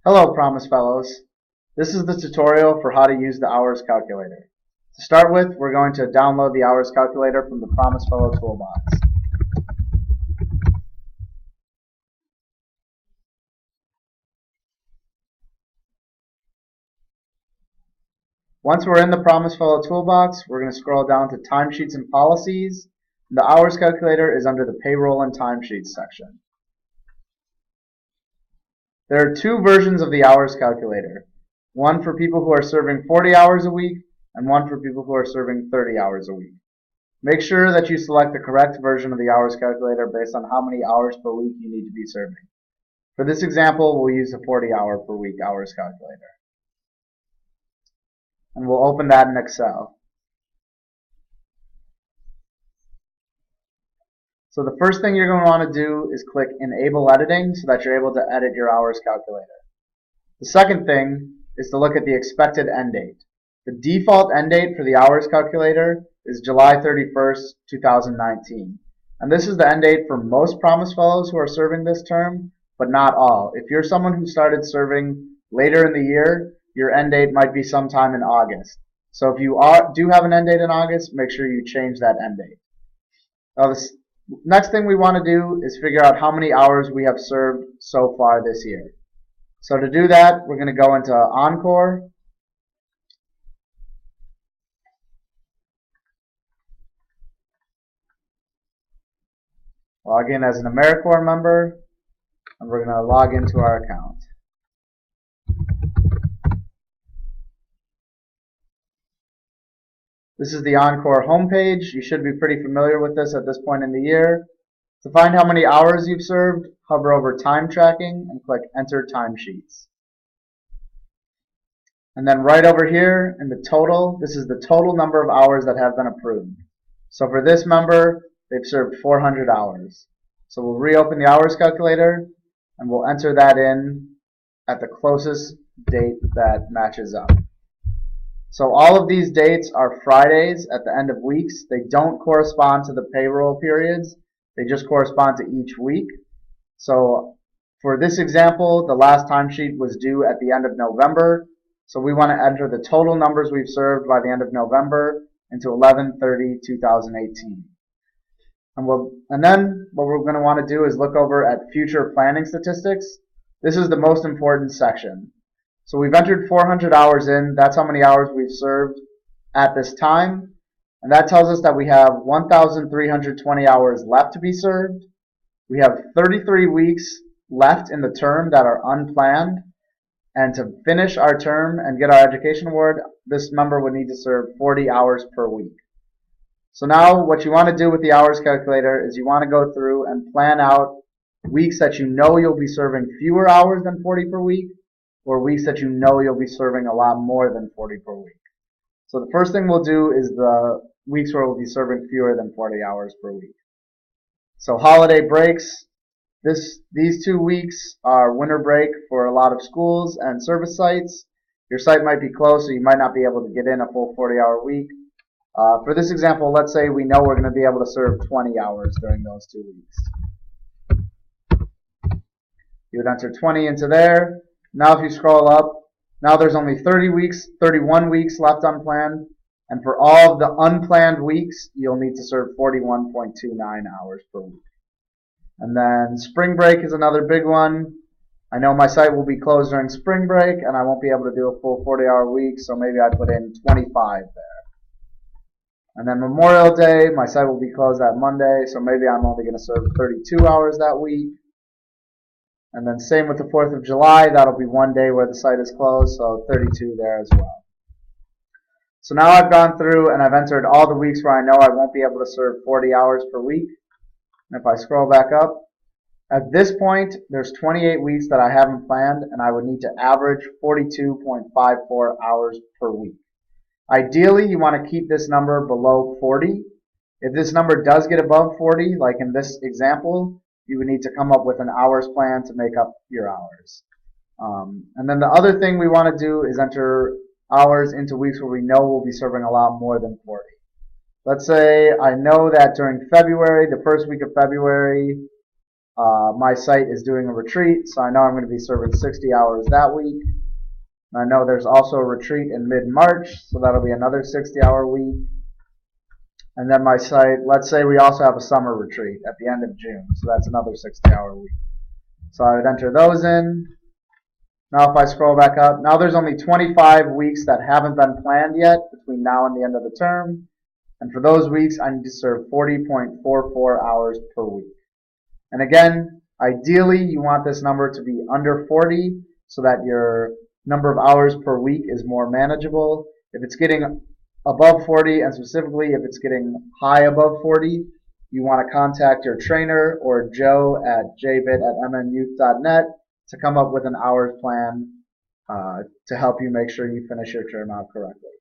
Hello, Promise Fellows. This is the tutorial for how to use the hours calculator. To start with, we're going to download the hours calculator from the Promise Fellow toolbox. Once we're in the Promise Fellow toolbox, we're going to scroll down to Timesheets and Policies. The hours calculator is under the Payroll and Timesheets section. There are two versions of the hours calculator. One for people who are serving 40 hours a week and one for people who are serving 30 hours a week. Make sure that you select the correct version of the hours calculator based on how many hours per week you need to be serving. For this example, we'll use the 40 hour per week hours calculator. And we'll open that in Excel. So the first thing you're going to want to do is click Enable Editing so that you're able to edit your hours calculator. The second thing is to look at the expected end date. The default end date for the hours calculator is July 31st, 2019. And this is the end date for most Promise Fellows who are serving this term, but not all. If you're someone who started serving later in the year, your end date might be sometime in August. So if you do have an end date in August, make sure you change that end date. Now, the next thing we want to do is figure out how many hours we have served so far this year. So to do that, we're going to go into Encore. Log in as an AmeriCorps member, and we're going to log into our account. This is the Encore homepage. You should be pretty familiar with this at this point in the year. To find how many hours you've served, hover over Time Tracking and click Enter Timesheets. And then right over here in the total, this is the total number of hours that have been approved. So for this member, they've served 400 hours. So we'll reopen the hours calculator and we'll enter that in at the closest date that matches up. So all of these dates are Fridays at the end of weeks. They don't correspond to the payroll periods. They just correspond to each week. So for this example, the last timesheet was due at the end of November. So we want to enter the total numbers we've served by the end of November into 11/30/2018. And then what we're going to want to do is look over at future planning statistics. This is the most important section. So we've entered 400 hours in. That's how many hours we've served at this time. And that tells us that we have 1,320 hours left to be served. We have 33 weeks left in the term that are unplanned. And to finish our term and get our education award, this member would need to serve 40 hours per week. So now what you want to do with the hours calculator is you want to go through and plan out weeks that you know you'll be serving fewer hours than 40 per week, or weeks that you know you'll be serving a lot more than 40 per week. So the first thing we'll do is the weeks where we'll be serving fewer than 40 hours per week. So holiday breaks. These 2 weeks are winter break for a lot of schools and service sites. Your site might be closed, so you might not be able to get in a full 40-hour week. For this example, let's say we know we're going to be able to serve 20 hours during those 2 weeks. You would enter 20 into there. Now if you scroll up, now there's only 31 weeks left unplanned. And for all of the unplanned weeks, you'll need to serve 41.29 hours per week. And then spring break is another big one. I know my site will be closed during spring break and I won't be able to do a full 40-hour week, so maybe I put in 25 there. And then Memorial Day, my site will be closed that Monday, so maybe I'm only going to serve 32 hours that week. And then same with the 4th of July, that'll be one day where the site is closed, so 32 there as well. So now I've gone through and I've entered all the weeks where I know I won't be able to serve 40 hours per week. And if I scroll back up, at this point, there's 28 weeks that I haven't planned, and I would need to average 42.54 hours per week. Ideally, you want to keep this number below 40. If this number does get above 40, like in this example, you would need to come up with an hours plan to make up your hours. And then the other thing we want to do is enter hours into weeks where we know we'll be serving a lot more than 40. Let's say I know that during February, the first week of February, My site is doing a retreat, so I know I'm going to be serving 60 hours that week. And I know there's also a retreat in mid-March, so that'll be another 60-hour week. And then my site, let's say we also have a summer retreat at the end of June, so that's another 60-hour week. So I would enter those in. Now if I scroll back up, now there's only 25 weeks that haven't been planned yet between now and the end of the term. And for those weeks, I need to serve 40.44 hours per week. And again, ideally, you want this number to be under 40 so that your number of hours per week is more manageable. If it's getting above 40, and specifically if it's getting high above 40, you want to contact your trainer or Joe at jbit@mnyouth.net to come up with an hours plan to help you make sure you finish your term out correctly.